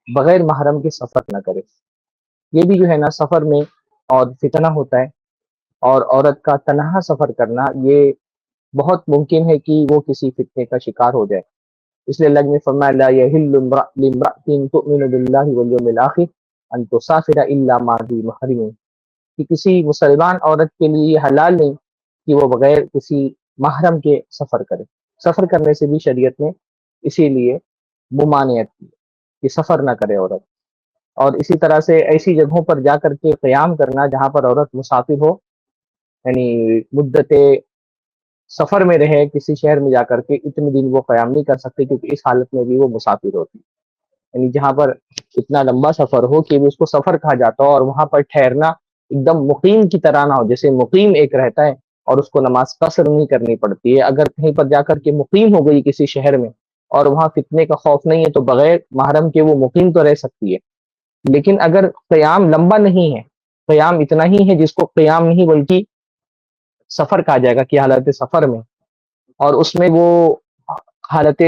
بغیر محرم کے سفر نہ کرے۔ یہ بھی جو ہے نا سفر میں اور فتنہ ہوتا ہے، اور عورت کا تنہا سفر کرنا یہ بہت ممکن ہے کہ وہ کسی فتنے کا شکار ہو جائے۔ اس لیے اللہ نے فرمایا لا یحل لامرأة تؤمن باللہ والیوم الآخر ان تسافر الا مع ذی محرم، کہ کسی مسلمان عورت کے لیے یہ حلال نہیں کہ وہ بغیر کسی محرم کے سفر کرے۔ سفر کرنے سے بھی شریعت نے اسی لیے ممانعت کی کہ سفر نہ کرے عورت۔ اور اسی طرح سے ایسی جگہوں پر جا کر کے قیام کرنا جہاں پر عورت مسافر ہو، یعنی مدت سفر میں رہے کسی شہر میں جا کر کے، اتنے دن وہ قیام نہیں کر سکتے کیونکہ اس حالت میں بھی وہ مسافر ہوتی، یعنی جہاں پر اتنا لمبا سفر ہو کہ اس کو سفر کہا جاتا ہو، اور وہاں پر ٹھہرنا ایک دم مقیم کی طرح نہ ہو، جیسے مقیم ایک رہتا ہے اور اس کو نماز قصر نہیں کرنی پڑتی ہے۔ اگر کہیں پر جا کر کے مقیم ہو گئی کسی شہر میں اور وہاں فتنے کا خوف نہیں ہے تو بغیر محرم کے وہ مقیم تو رہ سکتی ہے، لیکن اگر قیام لمبا نہیں ہے، قیام اتنا ہی ہے جس کو قیام نہیں بلکہ سفر کہا جائے گا کہ حالت سفر میں، اور اس میں وہ حالت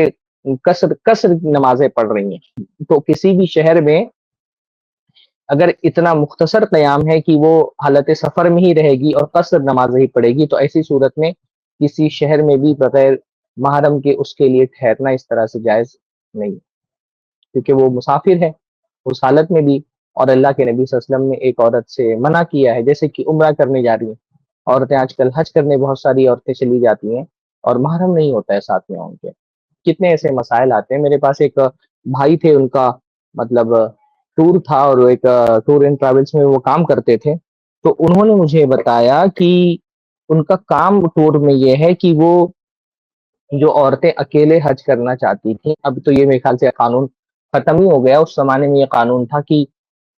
کثر نمازیں پڑھ رہی ہیں، تو کسی بھی شہر میں اگر اتنا مختصر قیام ہے کہ وہ حالت سفر میں ہی رہے گی اور قصر نمازیں ہی پڑھے گی، تو ایسی صورت میں کسی شہر میں بھی بغیر محرم کے اس کے لیے ٹھہرنا اس طرح سے جائز نہیں، کیونکہ وہ مسافر ہے اس حالت میں بھی۔ اور اللہ کے نبی صلی اللہ علیہ وسلم نے ایک عورت سے منع کیا ہے، جیسے کہ عمرہ کرنے جا رہی ہیں عورتیں، آج کل حج کرنے بہت ساری عورتیں چلی جاتی ہیں اور محرم نہیں ہوتا ہے ساتھ میں ان کے، کتنے ایسے مسائل آتے ہیں۔ میرے پاس ایک بھائی تھے، ان کا مطلب ٹور تھا اور ایک ٹور اینڈ ٹریولس میں وہ کام کرتے تھے، تو انہوں نے مجھے بتایا کہ ان کا کام ٹور میں یہ ہے کہ وہ جو عورتیں اکیلے حج کرنا چاہتی تھیں، اب تو یہ میرے خیال سے قانون ختم ہی ہو گیا، اس زمانے میں یہ قانون تھا کہ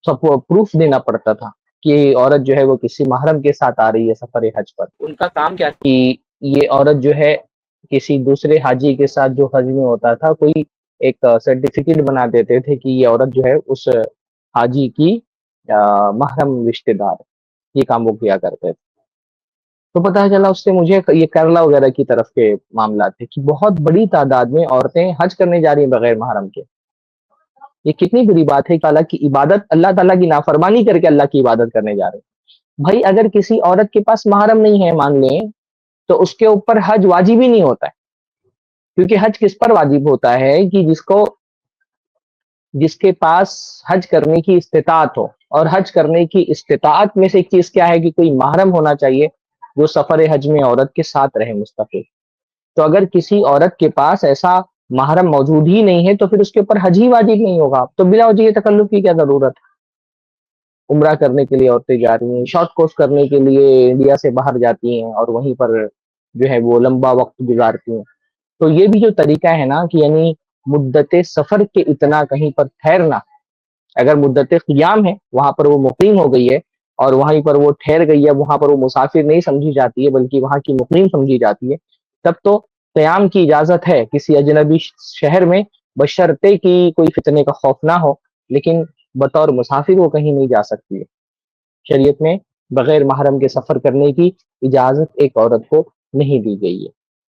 سب کو پروف دینا پڑتا تھا کہ عورت جو ہے وہ کسی محرم کے ساتھ آ رہی ہے سفر حج پر۔ ان کا کام کیا کہ یہ عورت جو ہے کسی دوسرے حاجی کے ساتھ جو حج میں ہوتا تھا کوئی ایک سرٹیفکیٹ بنا دیتے تھے کہ یہ عورت جو ہے اس حاجی کی محرم رشتہ دار، یہ کام وہ کیا کرتے تھے۔ تو پتہ چلا اس سے مجھے یہ کیرلا وغیرہ کی طرف کے معاملات تھے کہ بہت بڑی تعداد میں عورتیں حج کرنے جا رہی ہیں بغیر محرم کے۔ یہ کتنی بری بات ہے کہ اللہ کی عبادت، اللہ تعالیٰ کی نافرمانی کر کے اللہ کی عبادت کرنے جا رہے ہیں۔ بھائی اگر کسی عورت کے پاس محرم نہیں ہے مان لیں، تو اس کے اوپر حج واجب ہی نہیں ہوتا ہے، کیونکہ حج کس پر واجب ہوتا ہے کہ جس کے پاس حج کرنے کی استطاعت ہو، اور حج کرنے کی استطاعت میں سے ایک چیز کیا ہے کہ کوئی محرم ہونا چاہیے جو سفر حج میں عورت کے ساتھ رہے مستقل۔ تو اگر کسی عورت کے پاس ایسا محرم موجود ہی نہیں ہے تو پھر اس کے اوپر حج ہی واجب نہیں ہوگا، تو بلا وجہ تکلف کی کیا ضرورت ہے؟ عمرہ کرنے کے لیے عورتیں جا رہی ہیں، شارٹ کورس کرنے کے لیے انڈیا سے باہر جاتی ہیں اور وہیں پر جو ہے وہ لمبا وقت گزارتی ہیں۔ تو یہ بھی جو طریقہ ہے نا کہ یعنی مدت سفر کے اتنا کہیں پر ٹھہرنا، اگر مدت قیام ہے وہاں پر وہ مقیم ہو گئی ہے اور وہیں پر وہ ٹھہر گئی ہے، وہاں پر وہ مسافر نہیں سمجھی جاتی ہے بلکہ وہاں کی مقیم سمجھی جاتی ہے، تب تو قیام کی اجازت ہے کسی اجنبی شہر میں، بشرطے کہ کوئی فتنے کا خوف نہ ہو، لیکن بطور مسافر وہ کہیں نہیں جا سکتی ہے۔ شریعت میں بغیر محرم کے سفر کرنے کی اجازت ایک عورت کو نہیں دی گئی ہے۔